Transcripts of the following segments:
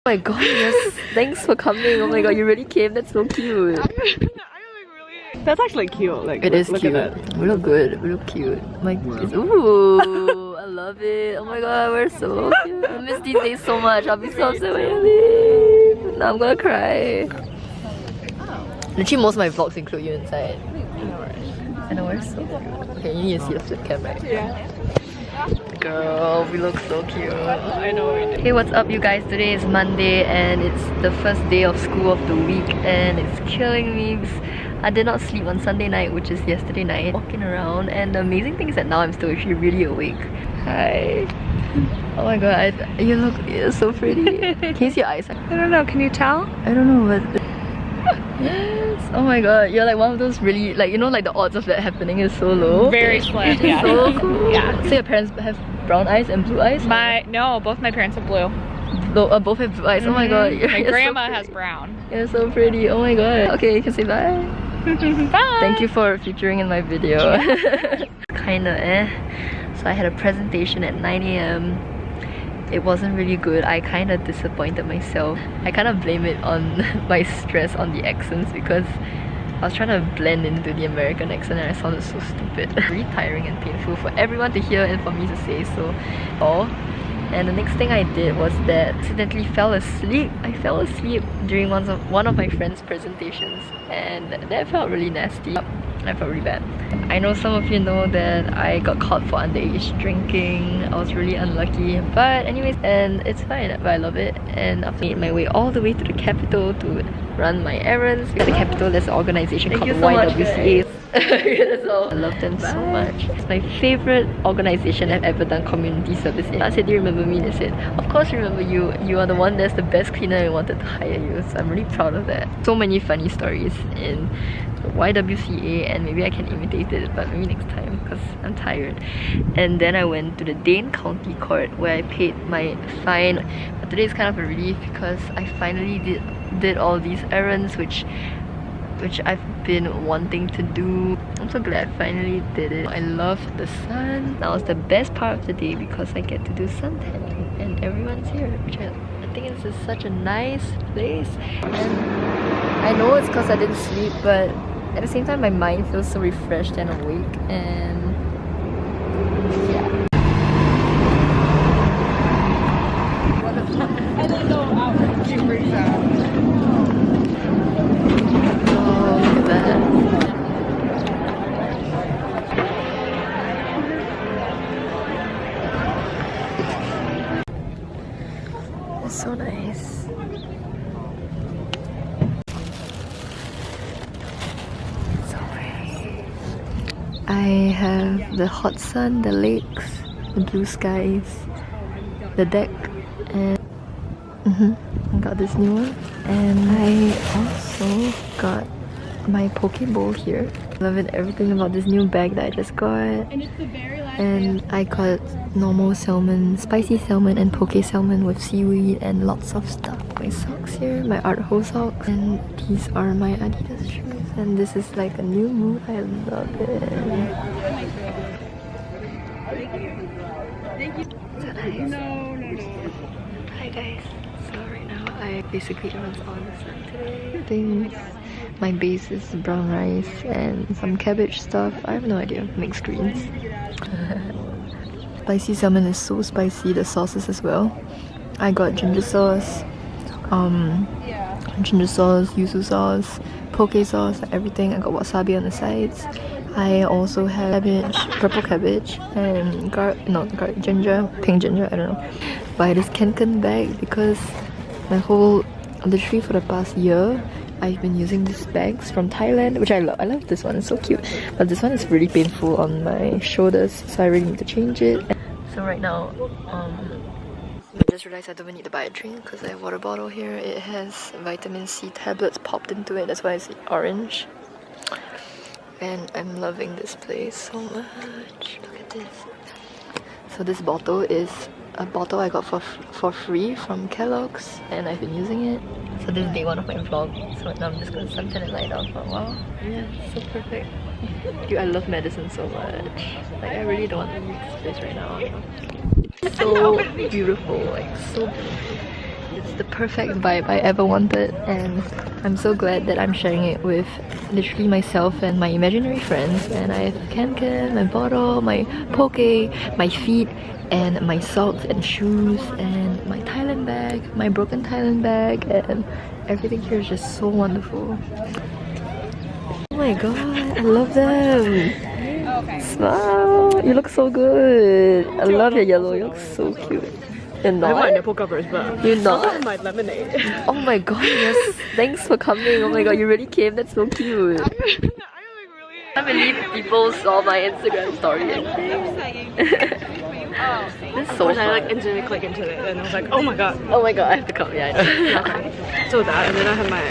my god, yes. Thanks for coming. Oh my god, you really came. That's so cute. That's actually cute. Like it is look cute. at that. We look good. We look cute. Like, ooh, I love it. Oh my god, we're so cute. I miss these days so much. I'll be so upset when you leave. Now I'm gonna cry. Literally, most of my vlogs include you inside. I know we're so cute. Okay, you need to see the flip cam, right? Yeah. Girl, we look so cute. I know we do. Hey, what's up you guys? Today is Monday and it's the first day of school of the week and it's killing me because I did not sleep on Sunday night, which is yesterday night. Walking around and the amazing thing is that now I'm still actually really awake. Hi. Oh my god, you're so pretty. Can you see your eyes? I don't know, can you tell? I don't know, but yes. Oh my god, you're like one of those really, like, you know, like the odds of that happening is so low. Very slim, yeah. So cool. Yeah. So your parents have brown eyes and blue eyes? No, both my parents have blue. Both have blue eyes. Oh my god. My grandma has brown. You're so pretty. Oh my god. Okay, you can say bye. Bye. Thank you for featuring in my video. Kinda So I had a presentation at 9 AM. It wasn't really good. I kind of disappointed myself. I kind of blame it on my stress on the accents because I was trying to blend into the American accent and I sounded so stupid. Really tiring and painful for everyone to hear and for me to say so. And the next thing I did was that I accidentally fell asleep. I fell asleep during one of my friend's presentations and that felt really nasty. I felt really bad. I know some of you know that I got caught for underage drinking. I was really unlucky, but anyways, and it's fine, but I love it. And I've made my way all the way to the capital to run my errands. At the capital, there's an organization called YWCA. I love them so much. It's my favorite organization I've ever done community service in. I said, do you remember me? They said, of course remember you. You are the one that's the best cleaner and wanted to hire you. So I'm really proud of that. So many funny stories in YWCA and maybe I can imitate it, but maybe next time because I'm tired. And then I went to the Dane County Court where I paid my fine. But today is kind of a relief because I finally did all these errands which I've been wanting to do. I'm so glad I finally did it. I love the sun. That was the best part of the day because I get to do sun tanning and everyone's here, which I think is just such a nice place. And I know it's because I didn't sleep, but at the same time my mind feels so refreshed and awake and yeah. I don't know how she freaks out. It's so nice. So pretty. I have the hot sun, the lakes, the blue skies, the deck, and I got this new one. And I also got my poke bowl here. Loving everything about this new bag that I just got. And I got normal salmon, spicy salmon and poke salmon with seaweed and lots of stuff. My socks here, my Art Ho socks, and these are my Adidas shoes. And this is like a new mood. I love it. So nice. Hi guys. So right now I basically was on the sun today. Things. My base is brown rice and some cabbage stuff. I have no idea. Mixed greens. Spicy salmon is so spicy. The sauces as well. I got ginger sauce, yuzu sauce, poke sauce, everything. I got wasabi on the sides. I also have cabbage, purple cabbage, and ginger, pink ginger. I don't know. Buy this Kanken bag because literally for the past year, I've been using these bags from Thailand, which I love. I love this one, it's so cute. But this one is really painful on my shoulders, so I really need to change it. So right now, I just realized I don't need to buy a drink because I have a water bottle here. It has vitamin C tablets popped into it, that's why it's orange. And I'm loving this place so much. Look at this. So this bottle is a bottle I got for free from Kellogg's and I've been using it. So this is day one of my vlog, so now I'm just gonna suntan and lie down for a while. Yeah, so perfect. Dude, I love medicine so much. Like, I really don't want to leave this place right now. So beautiful, like so beautiful. It's the perfect vibe I ever wanted, and I'm so glad that I'm sharing it with literally myself and my imaginary friends. And I have Kanken, my bottle, my poke, my feet, and my socks and shoes, and my Thailand bag, my broken Thailand bag, and everything here is just so wonderful. Oh my god, I love them! Smile! You look so good! I love your yellow, you look so cute. You're not? I have my nipple covers, but you're not? I have my lemonade. Oh my god, yes! Thanks for coming! Oh my god, you really came, that's so cute! I can't believe people saw my Instagram story. This is so fun. I like instantly click into it and I was like, oh my god. Oh my god, I have to come, yeah, I know. So that, and then I have my...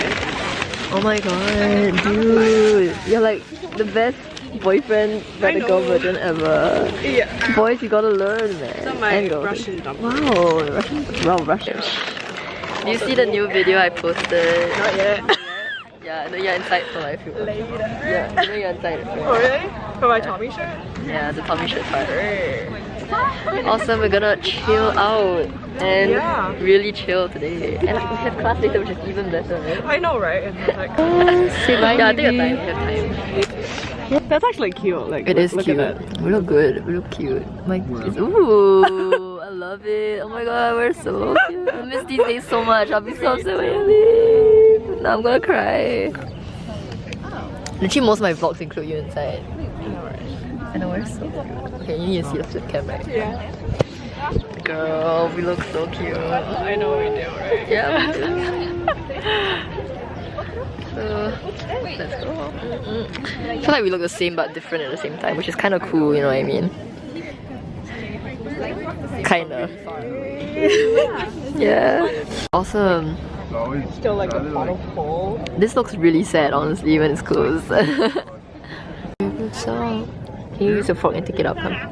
Oh my god, dude! You're like the best boyfriend radical version ever. Yeah. Boys, you gotta learn, man. So my and girls. Russian dumpling. Wow, Russian. Do you see the new video I posted? Not yet. Yeah, I know you're inside for life. Later. Yeah, I know you're inside. Oh really? For my Tommy shirt? Yeah, the Tommy shirt part. Awesome, we're gonna chill out and really chill today. And we have class later, which is even better, right? I know, right? And it's like, say bye, yeah, I think we have time. that's actually cute. Like, it is look cute. At that. We look good. We look cute. Like, ooh, I love it. Oh my god, we're so cute. I miss these days so much. I'll be so upset when you leave. Now I'm gonna cry. Literally, most of my vlogs include you inside. I know we're so cute. Okay, you need to see the flip cam, right? Yeah. Girl, we look so cute. I know we do, right? Yeah. So, let's go. I feel like we look the same but different at the same time, which is kind of cool, you know what I mean? Kinda. Yeah. Awesome. Still like a bottle full. This looks really sad, honestly, when it's closed. So, can you use your fork and take it up, huh?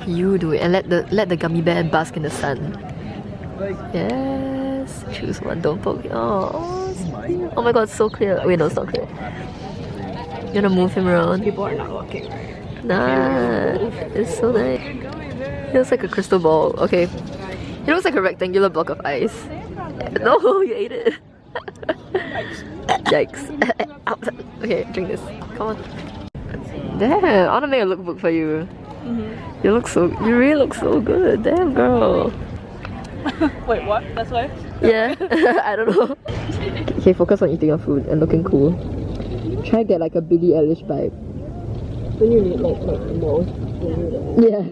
You do it and let the gummy bear bask in the sun. Yes. Choose one, don't poke it. Oh my god, it's so clear. Wait, no, it's not clear. You wanna move him around? People are not looking. Nah, it's so nice. He looks like a crystal ball. Okay. He looks like a rectangular block of ice. No, you ate it. Yikes. Okay, drink this. Come on. Damn, I wanna make a lookbook for you. You really look so good. Damn, girl. Wait, what? That's why? Yeah, I don't know. Okay, focus on eating your food and looking cool. Try to get like a Billie Eilish vibe. Then you need like more. Yeah.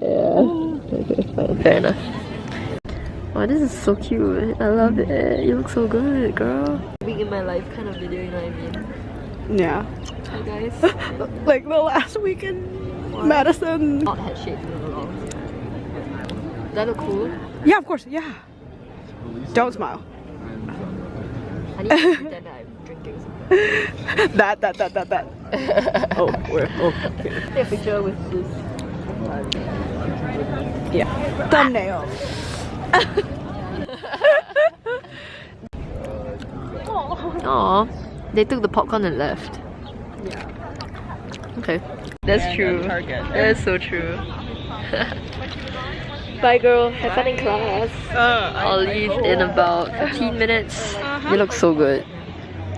Yeah. Okay, fine. Fair enough. Wow, this is so cute. I love it. You look so good, girl. Being in my life kind of video, you know what I mean? Yeah. Hi guys. Like the last weekend, Madison. Not head shape in the long. Does that look cool? Yeah, of course. Yeah. Don't smile. I need to pretend that I'm drinking something. That. Oh, where? Oh, okay. Take a picture with this. Yeah. Thumbnail. Aww. They took the popcorn and left. Yeah. Okay. That's true. That's so true. Bye girl, have fun in class. I'll leave in about 15 minutes. You look so good.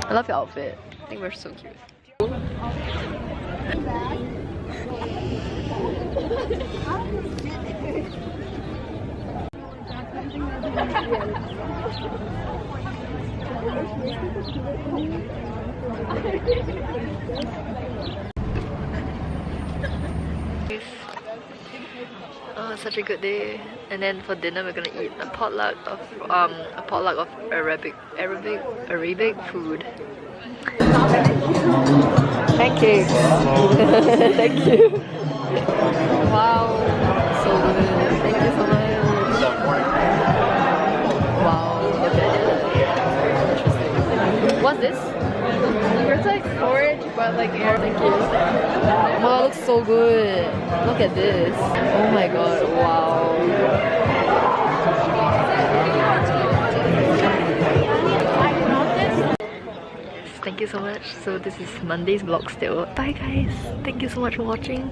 I love your outfit. I think we're so cute. Oh, such a good day. And then for dinner we're gonna eat a potluck of Arabic food. Pancakes. Thank you. Wow, so good. Thank you so much. Wow. Interesting. What's this? It's like porridge, but like air. Thank you. Wow, it looks so good. Look at this. Oh my god, wow. Thank you so much. So this is Monday's vlog still. Bye guys. Thank you so much for watching.